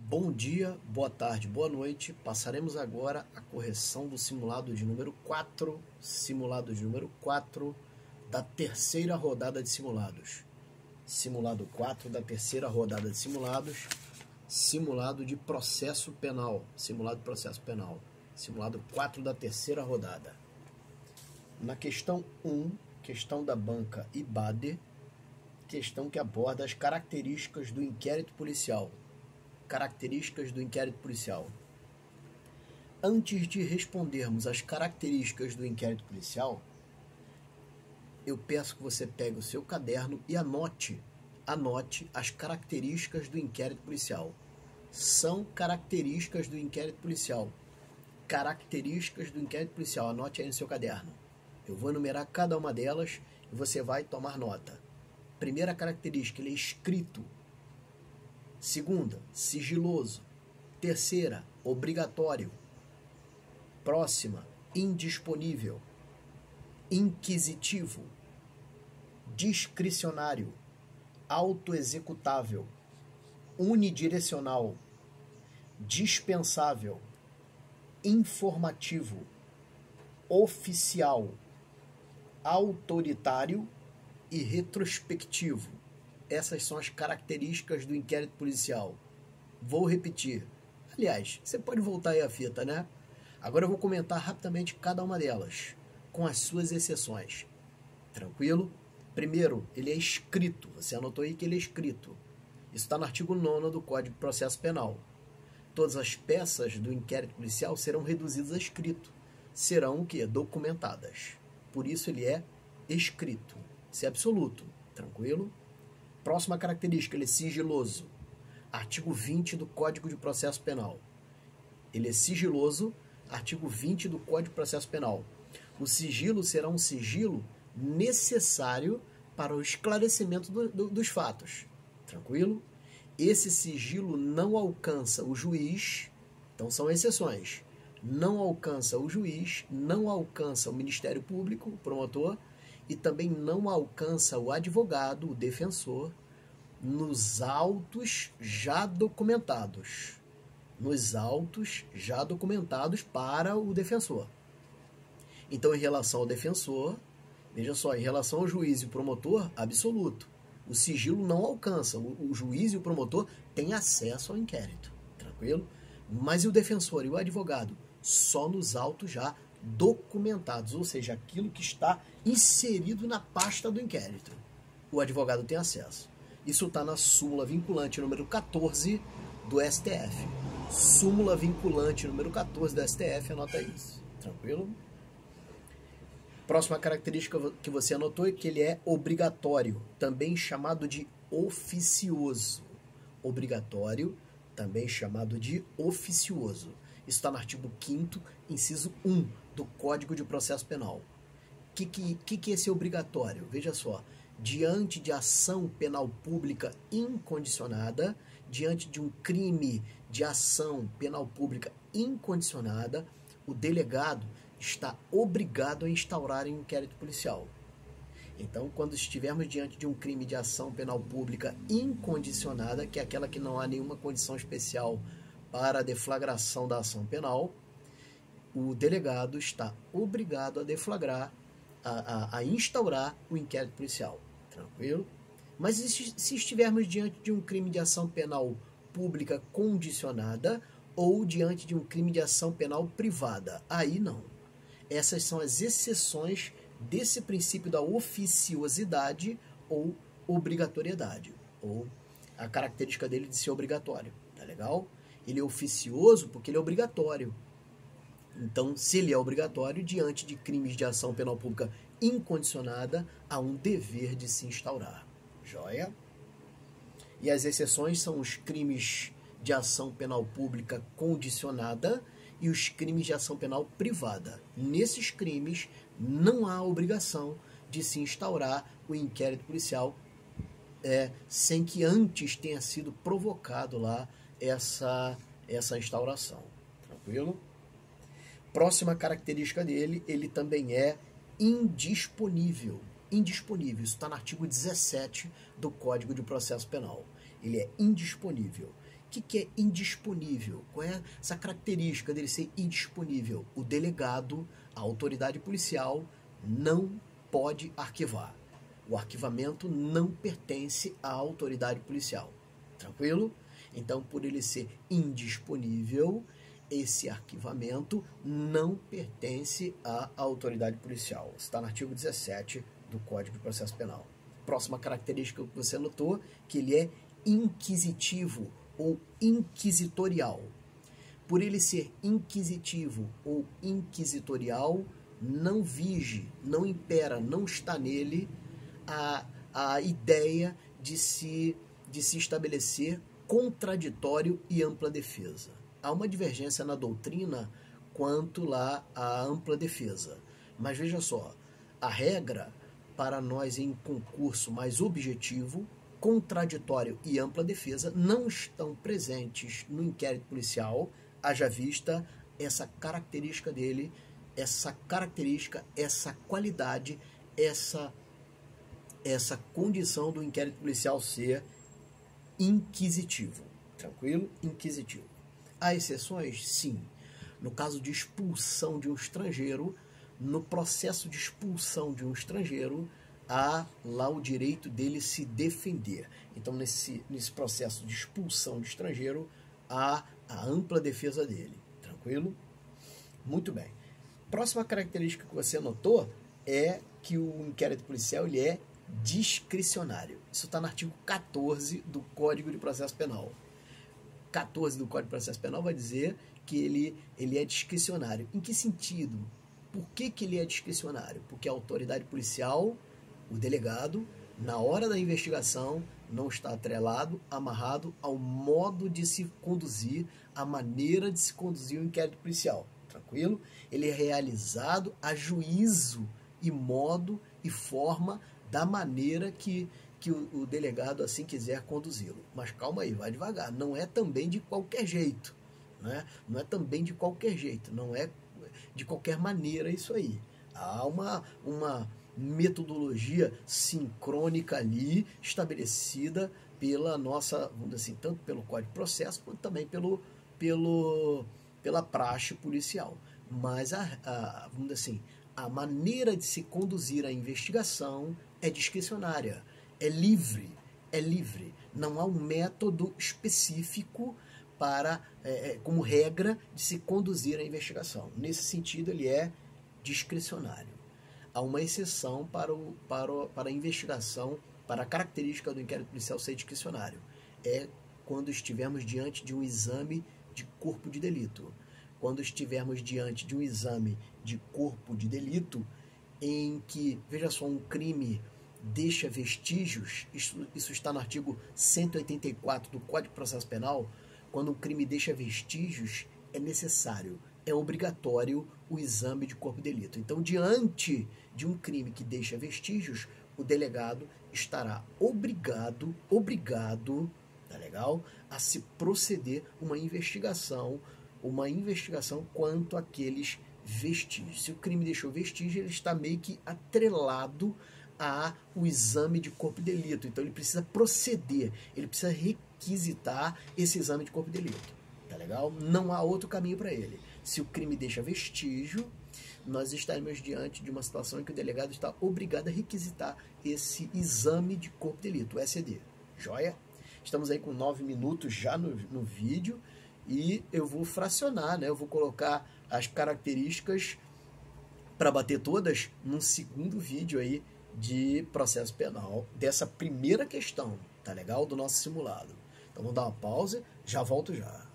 Bom dia, boa tarde, boa noite. Passaremos agora a correção do simulado de número 4, da terceira rodada de simulados. Simulado 4 da terceira rodada de simulados, simulado de processo penal, simulado 4 da terceira rodada. Na questão 1, questão da banca IBADE, questão que aborda as características do inquérito policial. Antes de respondermos as características do inquérito policial, eu peço que você pegue o seu caderno e anote as características do inquérito policial. São características do inquérito policial. Anote aí no seu caderno. Eu vou enumerar cada uma delas e você vai tomar nota. Primeira característica, ele é escrito. Segunda, sigiloso. Terceira, obrigatório. Próxima, indisponível. Inquisitivo. Discricionário. Autoexecutável. Unidirecional. Dispensável. Informativo. Oficial. Autoritário e retrospectivo. Essas são as características do inquérito policial. Vou repetir. Aliás, você pode voltar aí a fita, né? Agora eu vou comentar rapidamente cada uma delas, com as suas exceções. Tranquilo? Primeiro, ele é escrito. Você anotou aí que ele é escrito. Isso está no artigo 9º do Código de Processo Penal. Todas as peças do inquérito policial serão reduzidas a escrito. Serão o quê? Documentadas. Por isso ele é escrito. Isso é absoluto. Tranquilo? Próxima característica, ele é sigiloso. Artigo 20 do Código de Processo Penal. Ele é sigiloso, artigo 20 do Código de Processo Penal. O sigilo será um sigilo necessário para o esclarecimento dos fatos. Tranquilo? Esse sigilo não alcança o juiz, então são exceções. Não alcança o juiz, não alcança o Ministério Público, o promotor, e também não alcança o advogado, o defensor, nos autos já documentados. Para o defensor. Então, em relação ao defensor, veja só, em relação ao juiz e promotor, absoluto. O sigilo não alcança. O juiz e o promotor têm acesso ao inquérito. Tranquilo? Mas e o defensor e o advogado? Só nos autos já documentados, ou seja, aquilo que está inserido na pasta do inquérito. O advogado tem acesso. Isso está na súmula vinculante número 14 do STF. Súmula vinculante número 14 do STF, anota isso. Tranquilo? Próxima característica que você anotou é que ele é obrigatório, também chamado de oficioso. Obrigatório, também chamado de oficioso. Isso está no artigo 5º, inciso 1 do Código de Processo Penal. O que é esse obrigatório? Veja só, diante de ação penal pública incondicionada, diante de um crime de ação penal pública incondicionada, o delegado está obrigado a instaurar um inquérito policial. Então, quando estivermos diante de um crime de ação penal pública incondicionada, que é aquela que não há nenhuma condição especial para a deflagração da ação penal, o delegado está obrigado a deflagrar, a instaurar o inquérito policial. Tranquilo? Mas se estivermos diante de um crime de ação penal pública condicionada ou diante de um crime de ação penal privada, aí não. Essas são as exceções desse princípio da oficiosidade ou obrigatoriedade, ou a característica dele de ser obrigatório. Tá legal? Ele é oficioso porque ele é obrigatório. Então, se ele é obrigatório, diante de crimes de ação penal pública incondicionada, há um dever de se instaurar. Joia? E as exceções são os crimes de ação penal pública condicionada e os crimes de ação penal privada. Nesses crimes, não há obrigação de se instaurar o inquérito policial sem que antes tenha sido provocado lá essa instauração. Tranquilo? Próxima característica dele, ele também é indisponível. Indisponível, isso está no artigo 17 do Código de Processo Penal. Ele é indisponível. que é indisponível? Qual é essa característica dele ser indisponível? O delegado, a autoridade policial, não pode arquivar. O arquivamento não pertence à autoridade policial. Tranquilo? Então, por ele ser indisponível, esse arquivamento não pertence à autoridade policial. Está no artigo 17 do Código de Processo Penal. Próxima característica que você notou, que ele é inquisitivo ou inquisitorial. Por ele ser inquisitivo ou inquisitorial, não vige, não impera, não está nele a ideia de se estabelecer contraditório e ampla defesa. Há uma divergência na doutrina quanto lá à ampla defesa. Mas veja só, a regra para nós em concurso mais objetivo, contraditório e ampla defesa não estão presentes no inquérito policial, haja vista essa característica dele, essa qualidade, essa condição do inquérito policial ser inquisitivo. Tranquilo? Inquisitivo. Há exceções? Sim. No caso de expulsão de um estrangeiro, no processo de expulsão de um estrangeiro, há lá o direito dele se defender. Então, nesse processo de expulsão de estrangeiro, há a ampla defesa dele. Tranquilo? Muito bem. Próxima característica que você notou é que o inquérito policial ele é discricionário. Isso está no artigo 14 do Código de Processo Penal. 14 do Código de Processo Penal vai dizer que ele é discricionário. Em que sentido? Por que ele é discricionário? Porque a autoridade policial, o delegado, na hora da investigação, não está atrelado, amarrado ao modo de se conduzir, à maneira de se conduzir o inquérito policial. Tranquilo? Ele é realizado a juízo e modo e forma da maneira que o delegado assim quiser conduzi-lo. Mas calma aí, vai devagar. Não é também de qualquer jeito. Né? Não é também de qualquer jeito. Não é de qualquer maneira isso aí. Há uma metodologia sincrônica ali, estabelecida pela nossa, vamos dizer assim, tanto pelo Código de Processo, quanto também pela praxe policial. Mas, vamos dizer assim, a maneira de se conduzir a investigação é discricionária, é livre. Não há um método específico para, como regra, de se conduzir a investigação. Nesse sentido, ele é discricionário. Há uma exceção para a investigação, para a característica do inquérito policial ser discricionário. É quando estivermos diante de um exame de corpo de delito. Quando estivermos diante de um exame de corpo de delito em que, veja só, um crime deixa vestígios, isso está no artigo 184 do Código de Processo Penal, quando um crime deixa vestígios, é necessário, é obrigatório o exame de corpo de delito. Então, diante de um crime que deixa vestígios, o delegado estará obrigado, tá legal? A se proceder uma investigação quanto àqueles vestígios. Se o crime deixou vestígio, ele está meio que atrelado ao exame de corpo de delito. Então, ele precisa proceder, ele precisa requisitar esse exame de corpo de delito. Tá legal? Não há outro caminho para ele. Se o crime deixa vestígio, nós estaremos diante de uma situação em que o delegado está obrigado a requisitar esse exame de corpo de delito, o ECD. Joia? Estamos aí com 9 minutos já no vídeo e eu vou fracionar, né? Eu vou colocar as características para bater todas num segundo vídeo aí de processo penal, dessa primeira questão, tá legal? Do nosso simulado. Então vamos dar uma pausa, já volto já.